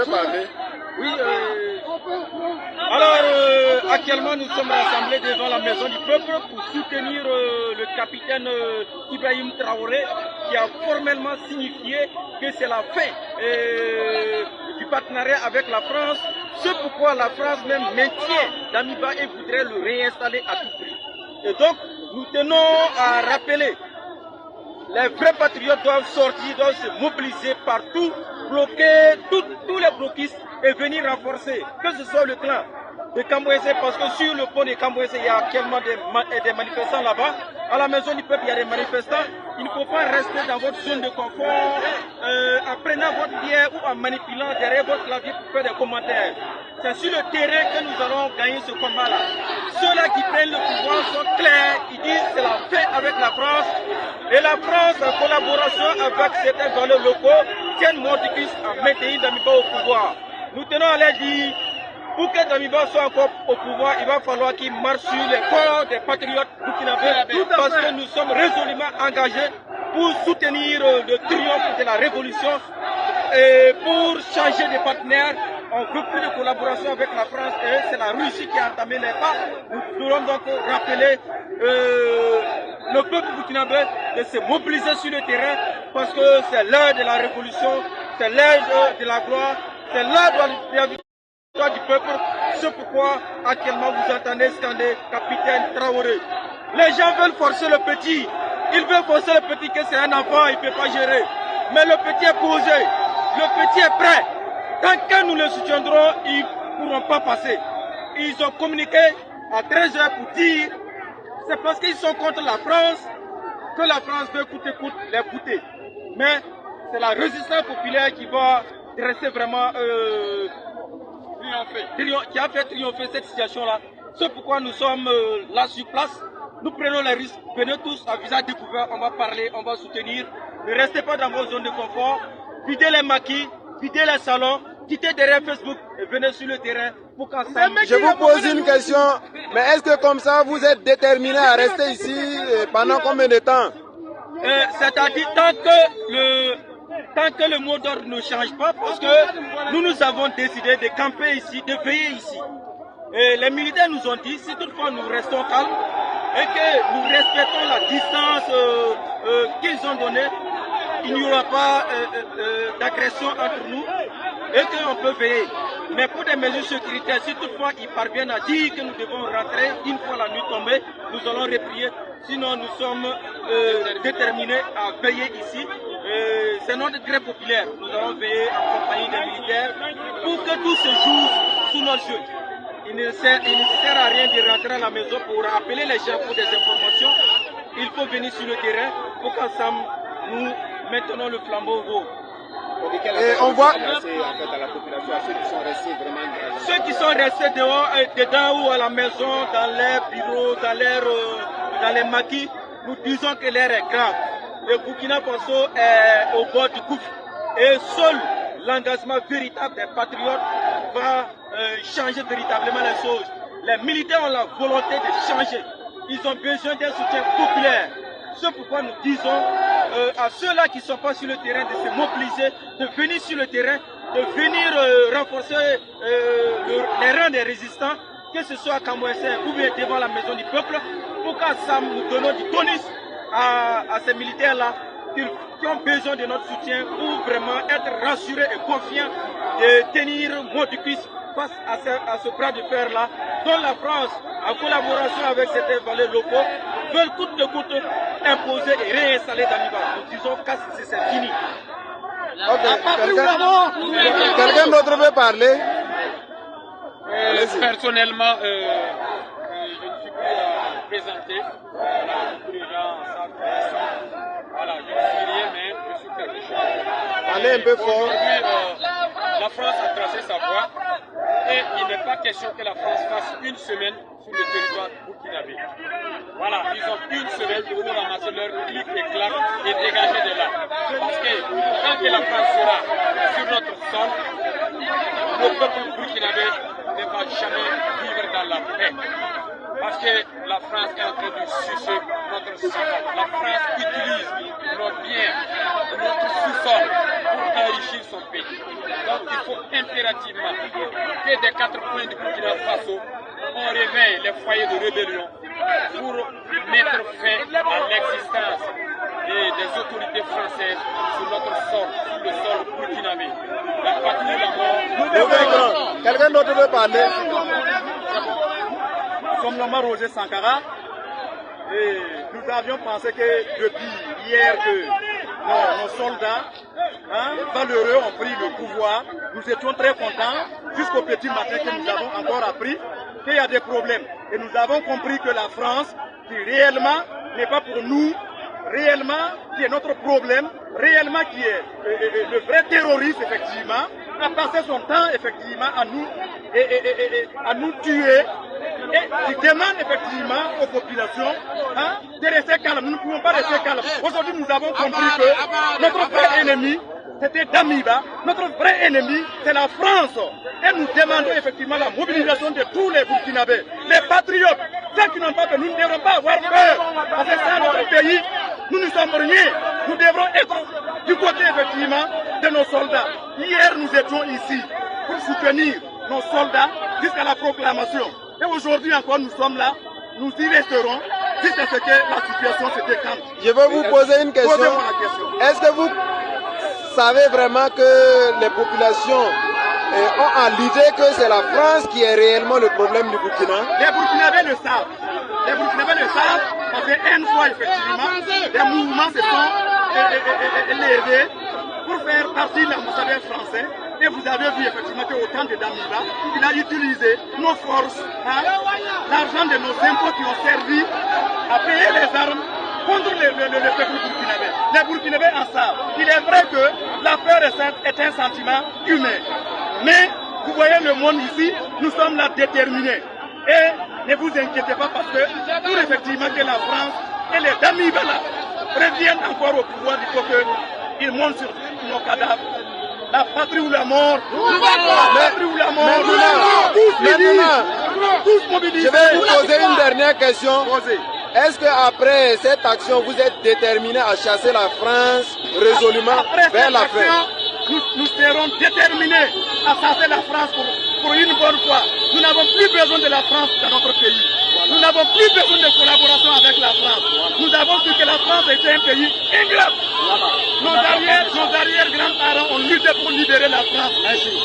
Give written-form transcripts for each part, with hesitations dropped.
pouvez parler. Oui, alors actuellement nous sommes rassemblés devant la maison du peuple pour soutenir le capitaine Ibrahim Traoré qui a formellement signifié que c'est la fin du partenariat avec la France. C'est pourquoi la France même maintient Damiba et voudrait le réinstaller à tout prix. Et donc nous tenons à rappeler, les vrais patriotes doivent sortir, doivent se mobiliser partout, bloquer tous les bloquistes et venir renforcer, que ce soit le clan de Kambouessé, parce que sur le pont de Kambouessé, il y a actuellement des manifestants là-bas. À la maison du peuple, il y a des manifestants. Il ne faut pas rester dans votre zone de confort en prenant votre bière ou en manipulant derrière votre clavier pour faire des commentaires. C'est sur le terrain que nous allons gagner ce combat-là. Ceux-là qui prennent le pouvoir sont clairs, ils disent c'est la fin avec la France. Et la France, en collaboration avec certains valeurs locaux, tiennent Mordicus à maintenir Damiba au pouvoir. Nous tenons à leur dire, pour que Damiba soit encore au pouvoir, il va falloir qu'il marche sur les corps des patriotes burkinabés, parce que nous sommes résolument engagés pour soutenir le triomphe de la révolution et pour changer de partenaire. On ne veut plus de collaboration avec la France et c'est la Russie qui a entamé les pas. Nous devons donc rappeler le peuple burkinabé de se mobiliser sur le terrain parce que c'est l'heure de la révolution, c'est l'heure de la gloire, c'est l'heure de la victoire du peuple. C'est pourquoi actuellement vous entendez scander capitaine Traoré. Les gens veulent forcer le petit. Ils veulent forcer le petit que c'est un enfant, il ne peut pas gérer. Mais le petit est posé, le petit est prêt. Tant que nous le soutiendrons, ils ne pourront pas passer. Ils ont communiqué à 13 h pour dire c'est parce qu'ils sont contre la France que la France veut coûte que coûte les bouter. Mais c'est la résistance populaire qui va dresser vraiment, qui a fait triompher cette situation-là. C'est pourquoi nous sommes là sur place. Nous prenons les risques. Venez tous à visage découvert, on va parler, on va soutenir. Ne restez pas dans vos zones de confort. Videz les maquis, videz les salons, quittez derrière Facebook et venez sur le terrain pour qu'ensemble... Je vous pose une question, mais est-ce que comme ça vous êtes déterminé à rester ici pendant combien de temps? C'est-à-dire tant que le mot d'ordre ne change pas, parce que nous avons décidé de camper ici, de veiller ici. Et les militaires nous ont dit, si toutefois nous restons calmes et que nous respectons la distance qu'ils ont donnée, il n'y aura pas d'agression entre nous et qu'on peut veiller. Mais pour des mesures sécuritaires, si toutefois ils parviennent à dire que nous devons rentrer une fois la nuit tombée, nous allons reprier. Sinon, nous sommes déterminés à veiller ici. C'est notre gré populaire. Nous allons veiller en compagnie des militaires pour que tout se joue sous nos yeux. Il ne sert à rien de rentrer à la maison pour appeler les gens pour des informations. Il faut venir sur le terrain pour qu'ensemble nous maintenons le flambeau haut. Et on voit ceux qui sont restés dehors, dedans ou à la maison, dans leurs bureaux, dans les maquis, nous disons que l'air est grave. Le Burkina Faso est au bord du gouffre. Et seul l'engagement véritable des patriotes va changer véritablement les choses. Les militaires ont la volonté de changer. Ils ont besoin d'un soutien populaire. C'est pourquoi nous disons à ceux-là qui ne sont pas sur le terrain de se mobiliser, de venir sur le terrain, de venir renforcer les rangs des résistants, que ce soit à Kambouessé ou bien devant la maison du peuple, pour qu'ensemble nous donnons du tonus à ces militaires-là qui ont besoin de notre soutien pour vraiment être rassurés et confiants de tenir mot du cuisse face à ce bras de fer-là, dont la France, en collaboration avec certains valeurs locaux, veulent coûte que coûte imposer et réinstaller Damiba. Nous disons que c'est fini. Quelqu'un d'autre veut parler? Personnellement, je ne suis plus présenté. Beaucoup de gens savent. Voilà, je ne suis rien, mais je suis quelque chose. Parlez un peu fort. La France a tracé sa voie et il n'est pas question que la France fasse une semaine sur le territoire burkinabé. Voilà, ils ont une semaine pour ramasser leur clic et clac et dégager de là. Parce que tant que la France sera sur notre sol, le peuple burkinabé ne va jamais vivre dans la paix. Parce que la France est en train de sucer notre sang. La France utilise nos biens, notre sous-sol pour enrichir son pays. Donc il faut impérativement que des 4 coins du Burkina Faso, on réveille les foyers de rébellion pour mettre fin à l'existence des autorités françaises sur notre sol, sur le sol burkinabé. La patrie de la mort. Quelqu'un d'autre veut parler? Nous sommes le Roger Sankara et nous avions pensé que depuis hier que nos soldats valeureux ont pris le pouvoir, nous étions très contents jusqu'au petit matin que nous avons encore appris qu'il y a des problèmes. Et nous avons compris que la France, qui réellement n'est pas pour nous, réellement qui est notre problème, réellement qui est le vrai terroriste effectivement, a passé son temps effectivement à nous tuer et qui demande effectivement aux populations de rester calmes. Nous ne pouvons pas rester calmes. Aujourd'hui nous avons compris que notre vrai ennemi c'était Damiba, notre vrai ennemi c'est la France. Et nous demandons effectivement la mobilisation de tous les Burkinabés, les patriotes, ceux qui n'ont pas peur. Nous ne devrons pas avoir peur, parce que c'est notre pays, nous ne sommes rien. Nous devrons être du côté effectivement de nos soldats. Hier nous étions ici pour soutenir nos soldats jusqu'à la proclamation. Et aujourd'hui encore nous sommes là, nous y resterons jusqu'à ce que la situation se décante. Je veux vous poser une question. Est-ce que vous savez vraiment que les populations ont à l'idée que c'est la France qui est réellement le problème du Burkina? Les Burkinabés le savent. Les Burkinabés le savent parce qu'une fois effectivement, des mouvements se sont levés pour faire partie de l'ambassadeur français. Et vous avez vu effectivement qu'au temps de Damiba, il a utilisé nos forces, l'argent de nos impôts qui ont servi à payer les armes contre le peuple burkinabé. Les Burkinabés en savent. Il est vrai que la peur est un sentiment humain. Mais vous voyez le monde ici, nous sommes là déterminés. Et ne vous inquiétez pas parce que pour effectivement que la France et les Damiba là reviennent encore au pouvoir, il faut qu'ils montent sur nos cadavres. La patrie ou la mort. La patrie ou la mort. Tous mobilisés. Je vais vous poser une dernière question. Est-ce qu'après cette action, vous êtes déterminé à chasser la France résolument vers la fin? Nous serons déterminés à chasser la France pour une bonne fois. Nous n'avons plus besoin de la France dans notre pays. Nous n'avons plus besoin de collaboration avec la France. Nous avons vu que la France était un pays ingrat. Nos arrière-grands-parents ont lutté pour libérer la France.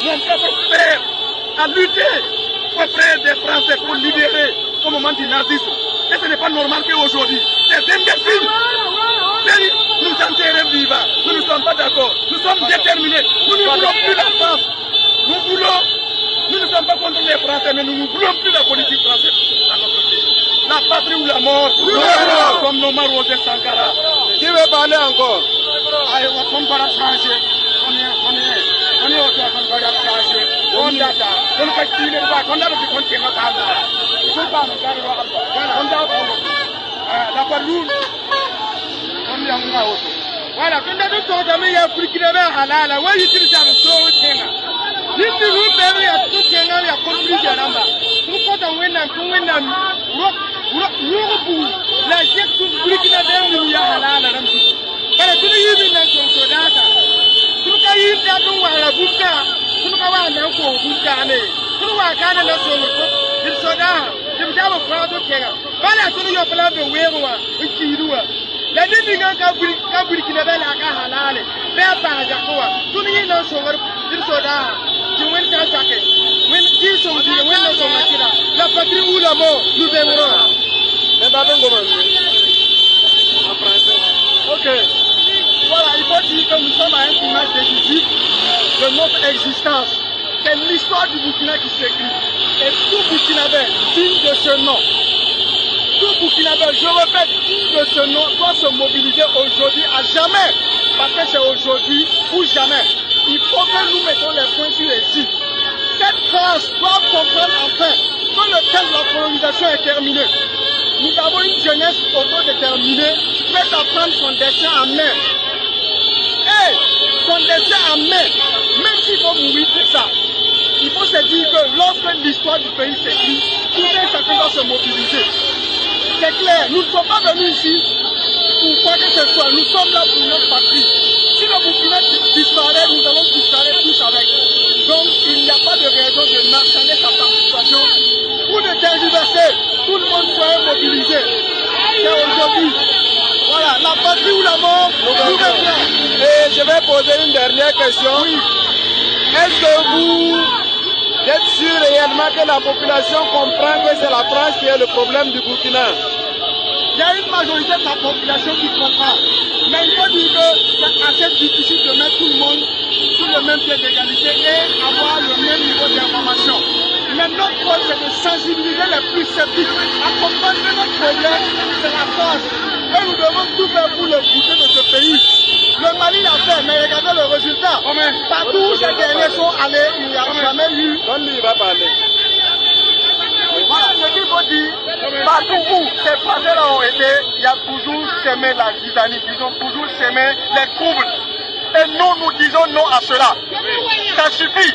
Mon propre père a lutté auprès des Français pour libérer au moment du nazisme. Et ce n'est pas normal qu'aujourd'hui, ces imbéciles nous enterrent vivants. Nous ne sommes pas d'accord. Nous sommes déterminés. Nous ne voulons plus la France. Nous ne sommes pas contre les Français, mais nous ne voulons plus la politique française dans notre pays. La patrie ou la mort, comme nos Roger Sankara. Qui veut parler encore? On va changer. On est autour de changer. On data. On va tirer pas. On a le compte qui va parler. Il faut pas nous garder. On a la parole. On est en haut. Voilà. Quand on a tout entamé, il y a plus qui devait halal. Ouais, il utilise ça pour sauver Kenya. If you look very at the Kenya, you are complete your number. Look what I'm winning. I'm winning. La chèque tout Burkina Faso ya halal. Para tu ni hivi na Sodata. Tuka hivi na wala buka. Tuka wala ko buka ne. Tuka kana na Sodata. Dimjawa fraud Kenya. Para tu ni yo plan de wewa. Ikiruwa. La nini ngaka Burkina Faso la ka halal. Be ba ja ko. Tu ni na Sodata. Tu wen ta sake. Wen ti so di wen na Sodata. La patrie ou la mort, nous aimerons. En français. Ok. Voilà, il faut dire que nous sommes à un tournage décisif de notre existence. C'est l'histoire du Burkina qui s'écrit. Et tout Burkinabé, digne de ce nom, tout Burkinabé, je répète, digne de ce nom, doit se mobiliser aujourd'hui à jamais. Parce que c'est aujourd'hui ou jamais. Il faut que nous mettons les points sur les i. Cette France doit comprendre enfin que le temps de la colonisation est terminé. Nous avons une jeunesse autodéterminée, prête à prendre son destin en main. Et son destin en main, même s'il faut mourir pour ça, il faut se dire que lorsque l'histoire du pays s'écrit, tout un chacun doit se mobiliser. C'est clair, nous ne sommes pas venus ici pour quoi que ce soit, nous sommes là pour notre patrie. Si le Burkina disparaît, nous allons disparaître tous avec. façon de marchander sa participation pour ne tergiverser, tout le monde soit mobilisé. C'est aujourd'hui. Voilà, la patrie ou la mort, Et je vais poser une dernière question. Oui. Est-ce que vous êtes sûr réellement que la population comprend que c'est la France qui est le problème du Burkina? Il y a une majorité de la population qui comprend. Mais il faut dire que c'est assez difficile de mettre tout le monde sur le même pied d'égalité et avoir le même niveau d'information. Mais notre rôle, c'est de sensibiliser les plus sceptiques à comprendre que notre problème, c'est la France. Et nous devons tout faire pour le bouger de ce pays. Le Mali l'a fait, mais regardez le résultat. Partout où ces derniers sont allés, il n'y a jamais eu. Donne-lui, il va parler. Voilà ce qu'il faut dire. Partout où ces Français-là ont été, il y a toujours semé la zizanie, ils ont toujours semé les troubles. Et nous, nous disons non à cela. Ça suffit.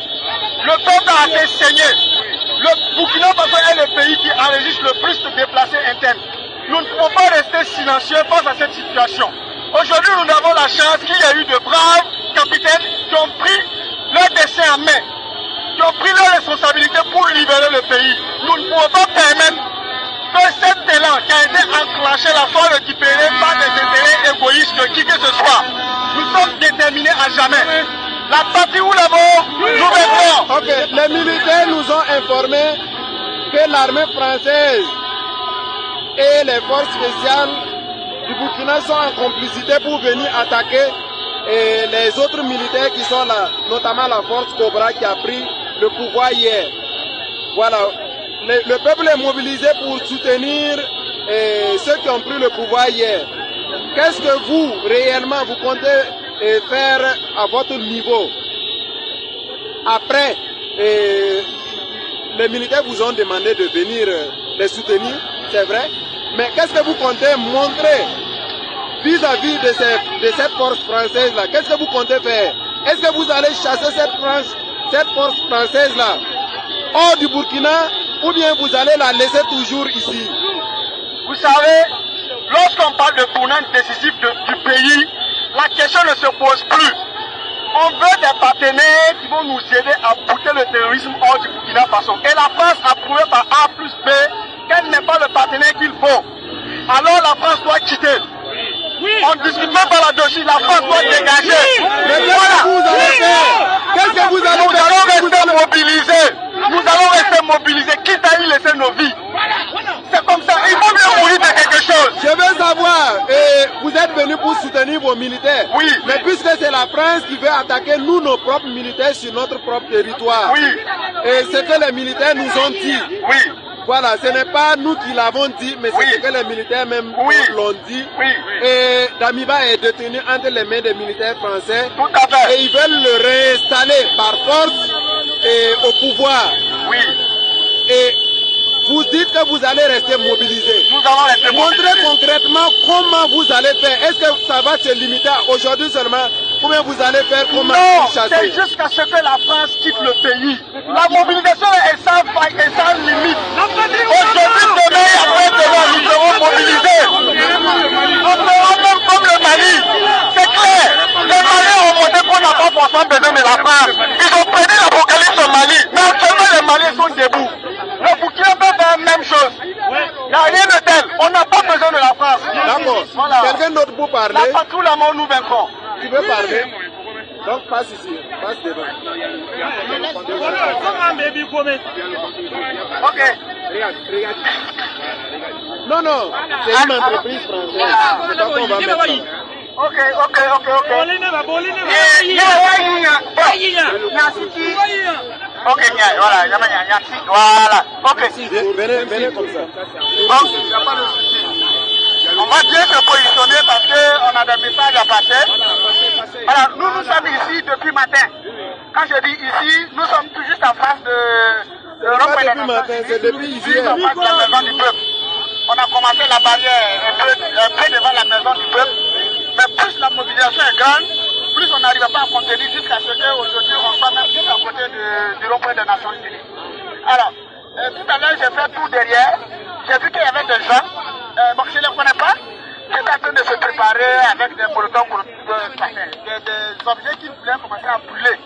Le peuple a été saigné. Le Burkina Faso est le pays qui enregistre le plus de déplacés internes. Nous ne pouvons pas rester silencieux face à cette situation. Aujourd'hui, nous avons la chance qu'il y a eu de braves capitaines qui ont pris leur destin en main, qui ont pris leurs responsabilités pour libérer le pays. Nous ne pouvons pas permettre que cet élan qui a été enclenché la soit récupéré par des intérêts égoïstes de qui que ce soit. Nous sommes déterminés à jamais. La patrie ou la mort, nous verrons. Ok, les militaires nous ont informé que l'armée française et les forces spéciales du Burkina sont en complicité pour venir attaquer et les autres militaires qui sont là, notamment la force Cobra qui a pris le pouvoir hier. Voilà, le peuple est mobilisé pour soutenir ceux qui ont pris le pouvoir hier. Qu'est-ce que vous, réellement, vous comptez faire à votre niveau? Après, les militaires vous ont demandé de venir les soutenir, c'est vrai. Mais qu'est-ce que vous comptez montrer vis-à-vis de cette force française-là? Qu'est-ce que vous comptez faire? Est-ce que vous allez chasser cette force française-là hors du Burkina ou bien vous allez la laisser toujours ici? Vous savez, lorsqu'on parle de tournant décisif du pays, la question ne se pose plus. On veut des partenaires qui vont nous aider à bouter le terrorisme hors du Burkina Faso. Et la France a prouvé par A plus B qu'elle n'est pas le partenaire qu'il faut. Alors la France doit quitter. Oui. On ne discute même pas là-dessus, la France doit dégager. Mais qu'est-ce que vous allez faire? Qu'est-ce que vous allez faire? Nous allons rester mobilisés. Nous allons rester mobilisés, quitte à y laisser nos vies. C'est comme ça, il faut bien mourir de quelque chose. Je veux savoir, vous êtes venus pour soutenir vos militaires. Oui. Mais puisque c'est la France qui veut attaquer nous, nos propres militaires sur notre propre territoire. Oui. Et ce que les militaires nous ont dit. Oui. Voilà, ce n'est pas nous qui l'avons dit, mais c'est ce que les militaires même l'ont dit. Oui. Et Damiba est détenu entre les mains des militaires français. Tout à fait. Et ils veulent le réinstaller par force au pouvoir. Oui. Et vous dites que vous allez rester mobilisés. Nous allons rester mobilisés. Montrez concrètement comment vous allez faire. Est-ce que ça va se limiter à aujourd'hui seulement? Ou bien vous allez faire comment chasser? Non, c'est jusqu'à ce que la France quitte le pays. La mobilisation est sans faille et sans limite. Aujourd'hui, demain et après-demain, nous serons mobilisés. On fera même comme le Mali. C'est clair. Les Maliens ont montré qu'on n'a pas forcément besoin de la France. Ils ont prédit l'apocalypse au Mali. Mais actuellement, les Maliens sont debout. Le Burkina peut faire la même chose. Il n'y a rien de tel. On n'a pas besoin de la France. D'accord. Voilà. Quelqu'un d'autre pour parler? La patrouille, la mort, nous vaincrons. Tu veux parler? Donc passe ici, passe devant. Ok. Regarde. Non, non, c'est une entreprise française. C'est pas qu'on va mettre. Ok. Ok, voilà. Ok. Venez comme ça. Donc, il n'y a pas de souci. On va bien se positionner parce qu'on a des messages à passer. Voilà, nous sommes ici depuis matin. Quand je dis ici, nous sommes tout juste en face de depuis matin, c'est depuis ici. En face de la maison du peuple. On a commencé la barrière un peu devant la maison du peuple. Mais plus la mobilisation est grande, plus on n'arrive pas à contenir jusqu'à ce qu'aujourd'hui on soit même juste à côté du rond-point des Nations Unies. Alors, tout à l'heure j'ai fait tout derrière, j'ai vu qu'il y avait des gens, bon je ne les connais pas, qui étaient en train de se préparer avec des molotovs, des objets qui voulaient commencer à brûler.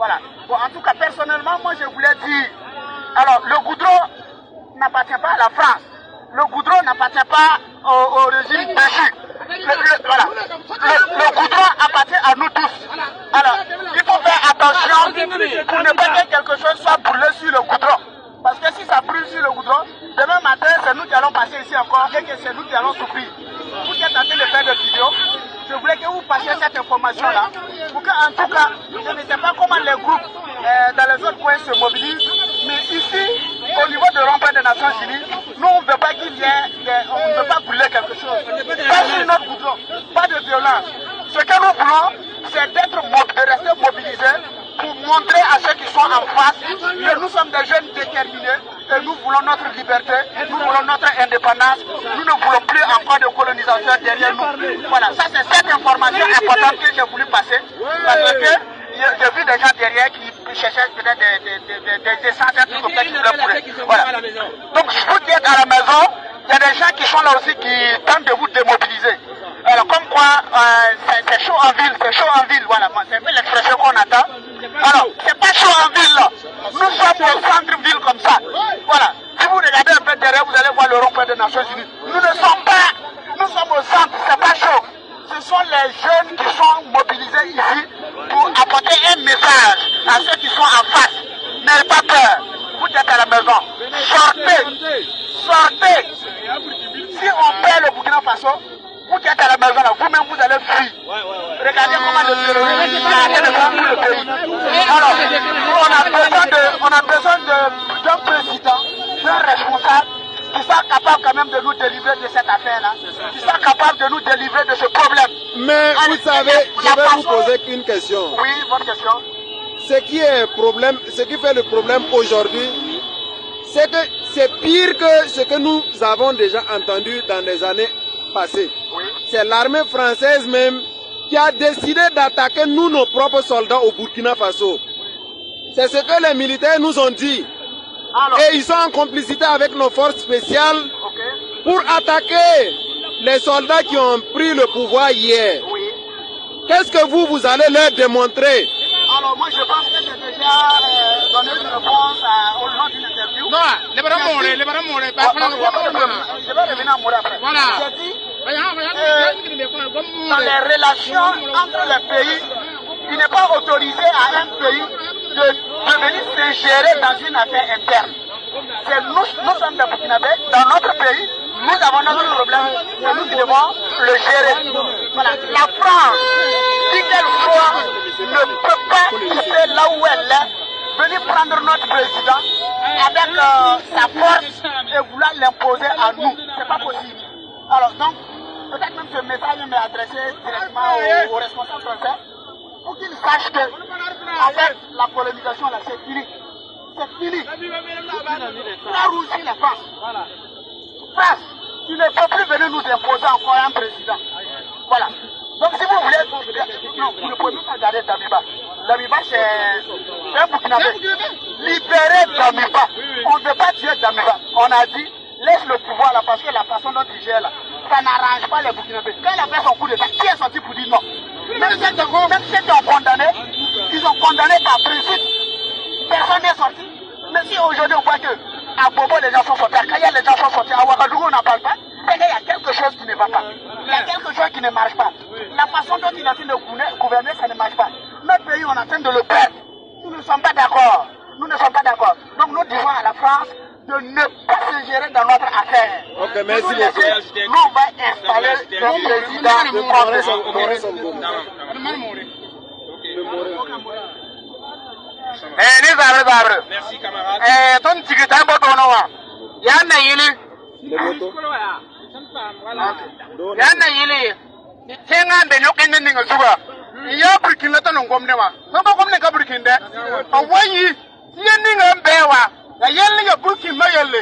Voilà. Bon, en tout cas, personnellement, moi je voulais dire, alors le goudron n'appartient pas à la France. Le goudron n'appartient pas au régime déchu. Voilà. Le goudron appartient à nous tous. Alors, il faut faire attention pour ne pas que quelque chose soit brûlé sur le goudron. Parce que si ça brûle sur le goudron, demain matin, c'est nous qui allons passer ici encore et que c'est nous qui allons souffrir. Vous qui êtes en train de faire des vidéos, je voulais que vous passiez cette information-là. Pour qu'en tout cas, je ne sais pas comment les groupes dans les autres coins se mobilisent, mais ici, au niveau de rond-point des Nations Unies, nous on ne veut pas qu'il y ait, on ne veut pas brûler quelque chose. Pas sur notre goudron, pas de violence. Ce que nous voulons, c'est de rester mobilisés pour montrer à ceux qui sont en face que nous sommes des jeunes déterminés et nous voulons notre liberté, nous voulons notre indépendance, nous ne voulons plus encore de colonisateurs derrière nous. Voilà, ça c'est cette information importante que j'ai voulu passer parce que j'ai vu des gens derrière qui cherchaient peut-être des essences, des trucs comme ça qui voulaient brûler. Voilà. Donc vous qui êtes à la maison, il y a des gens qui sont là aussi qui tentent de vous démobiliser. Alors comme quoi, c'est chaud en ville, voilà, c'est un peu l'expression qu'on attend. Alors, c'est pas chaud en ville là, nous sommes au centre-ville comme ça. Voilà, si vous regardez un peu derrière, vous allez voir le rond-point des Nations Unies. Nous ne sommes pas, nous sommes au centre, c'est pas chaud. Ce sont les jeunes qui sont mobilisés ici pour apporter un message à ceux qui sont en face. N'ayez pas peur, vous êtes à la maison, sortez. Si on perd le Burkina Faso, vous qui êtes à la maison là, vous-même vous allez fuir. Regardez comment le terrorisme a arrêté de prendre le pays. Alors, on a besoin d'un président, d'un responsable qui soit capable quand même de nous délivrer de cette affaire-là, qui soit capable de nous délivrer de ce problème. Mais vous savez, je vais vous poser qu'une question. Oui, votre question. Ce qui fait le problème aujourd'hui, c'est que c'est pire que ce que nous avons déjà entendu dans les années passées. Oui. C'est l'armée française même qui a décidé d'attaquer nous, nos propres soldats au Burkina Faso. C'est ce que les militaires nous ont dit. Alors, et ils sont en complicité avec nos forces spéciales pour attaquer les soldats qui ont pris le pouvoir hier. Oui. Qu'est-ce que vous allez leur démontrer? Alors moi je pense que j'ai déjà donné une réponse au long d'une interview. Non, les bras morés. Je vais revenir à Moré après. Voilà. J'ai dit, dans les relations entre les pays, il n'est pas autorisé à un pays de venir s'ingérer dans une affaire interne. Nous sommes des Burkinabés, dans notre pays, nous avons notre problème, c'est nous qui devons le gérer. Voilà. La France, si quelquefois ne peut pas quitter là où elle est, venir prendre notre président avec sa force et vouloir l'imposer à nous, c'est pas possible. Alors donc, peut-être même ce message m'est adressé directement aux responsables français pour qu'ils sachent que, en fait, la colonisation là, c'est fini. C'est fini. La Russie, la France. France, tu ne peux plus venir nous imposer encore un président. Voilà. Donc si vous voulez, non, vous ne pouvez pas garder Damiba. Damiba, c'est un Burkinabé. Libérez Damiba. On ne veut pas tuer Damiba. On a dit, laisse le pouvoir là, parce que la façon dont il gère là, ça n'arrange pas les Burkinabés. Quand il a fait son coup d'état, qui est sorti pour dire non? Même ceux qui ont condamné, ils ont condamné par principe. Personne n'est sorti. Mais si aujourd'hui on voit que à Bobo les gens sont sortis, à Kaya les gens sont sortis, à Ouagadougou on n'en parle pas, c'est qu'il y a quelque chose qui ne va pas. Il y a quelque chose qui ne marche pas. La façon dont il a fait de gouverner, ça ne marche pas. Notre pays, on est en train de le perdre. Nous ne sommes pas d'accord. Nous ne sommes pas d'accord. Donc nous disons à la France de ne pas se gérer dans notre affaire. Ok, merci beaucoup. Nous, on va installer un président de Merci camarade. Ton tigita botono wa. Yana yili. Yana yili. Tenga be nyoken ninga suga. Ya Burkina ta ngomne wa. Ko gomne ka Burkina. Awayi yeninga mbewa. Ya yeninga Burkina yelle.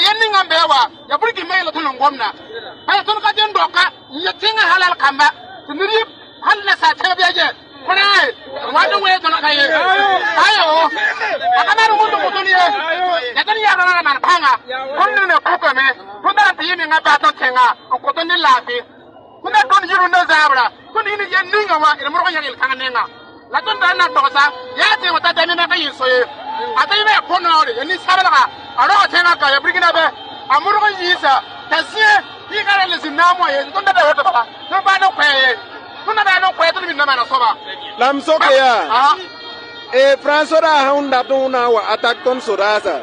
Yeninga mbewa. Ya Burkina yelle ta ngomna. Ay ton ka den doka. Yetinga halal kamba. Tuniri halla sa tabiaje. Kuna wadu we to nakaye ayo akana mundu mutuni ya tani ya rana man panga kunna ne kuka me kuna tiyimi ngaba to tenga ko to ni lafi kuna don yiru na zabra kuna ni ye ninga wa ina murko yangil kanga nenga la ton da na to sa ya te wata da ni na kai so ye ata ni me ko no re ni sabala ka aro te na ka ya Burkina be amuru ko yisa tasie yi ka le zina mo ye ton da da wata ba no ba no kwaye ton da no kwaye to ni na ma na so ba lam so ke ya e France da hunda to na wa attack ton sodasa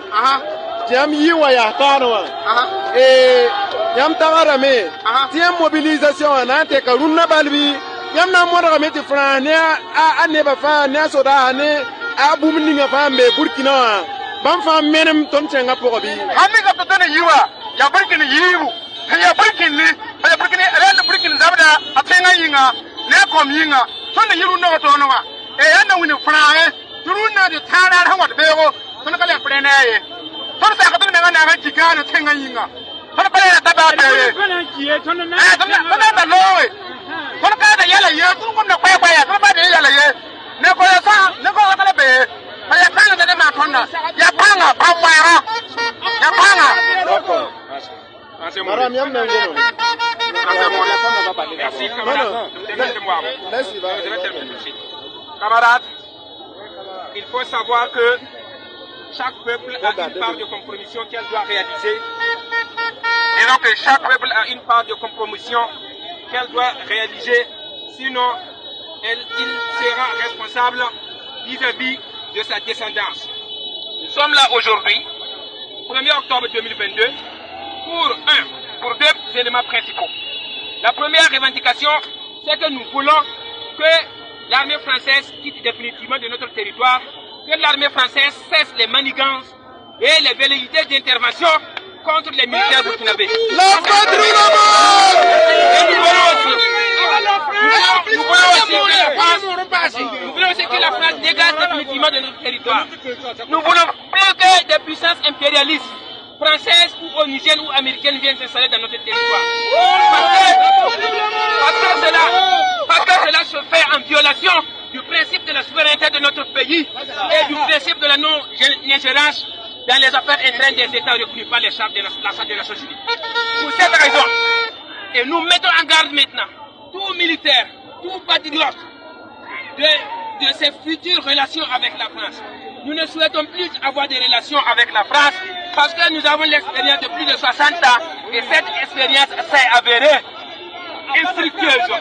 jam yi wa ya kano wa yam tagara me tiem mobilisation na te karuna balbi yam na mo daga meti France a ne ba fa ne soda ne a bumninga fa me Burkina wa ban fa menem ton cenga pokobi hanni ga to ne yiwa ya Burkina yiwu ya Burkina ren Burkina zabda atenga yinga ne kom yinga ton ne yiru no to no wa e yana wini France turuna de tara han wa bego ton ka le prene ye ton sa ka ton me na ga jigano tenga yinga ton ba le taba be ton na lowe ton ka da yala ye ton ko na kwa ya ton ba de yala ye ne ko ya sa ne ko ka le be ya panga de ma ton na ya panga ba mwara ya panga Madame Yam Nangono. Merci, camarade. Camarades, il faut savoir que chaque peuple a une part de compromission qu'elle doit réaliser. Et donc chaque peuple a une part de compromission qu'elle doit réaliser. Sinon, il sera responsable vis-à-vis de sa descendance. Nous sommes là aujourd'hui, 1er octobre 2022, pour deux éléments principaux. La première revendication, c'est que nous voulons que l'armée française quitte définitivement de notre territoire, que l'armée française cesse les manigances et les velléités d'intervention contre les militaires burkinabés. La patrie d'abord! Et nous voulons aussi que la France dégage définitivement de notre territoire. Nous voulons plus que des puissances impérialistes françaises ou onisiennes ou américaines viennent s'installer dans notre territoire. Parce que cela se fait en violation du principe de la souveraineté de notre pays et du principe de la non-ingérence dans les affaires internes des États reconnus par la Charte des Nations Unies. Pour cette raison, et nous mettons en garde maintenant tout militaire, tout patriote de ses futures relations avec la France. Nous ne souhaitons plus avoir des relations avec la France parce que nous avons l'expérience de plus de 60 ans et cette expérience s'est avérée infructueuse,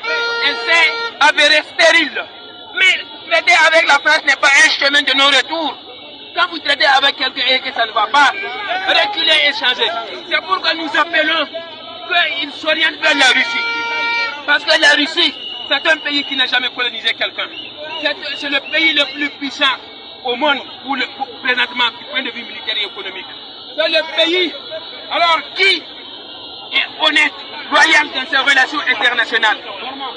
elle s'est avérée stérile. Mais traiter avec la France n'est pas un chemin de non-retour. Quand vous traitez avec quelqu'un et que ça ne va pas, reculer et changer. C'est pourquoi nous appelons qu'il s'oriente vers la Russie. Parce que la Russie, c'est un pays qui n'a jamais colonisé quelqu'un. C'est le pays le plus puissant au monde présentement du point de vue militaire et économique. C'est le pays alors qui est honnête, loyal dans ses relations internationales.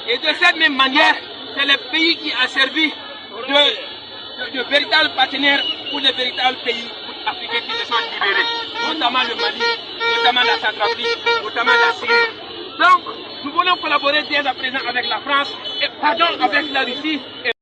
Et de cette même manière, c'est le pays qui a servi de véritables partenaires pour les véritables pays africains qui se sont libérés, notamment le Mali, notamment la Centrafrique, notamment la Syrie. Donc, nous voulons collaborer dès à présent avec la France et pardon avec la Russie.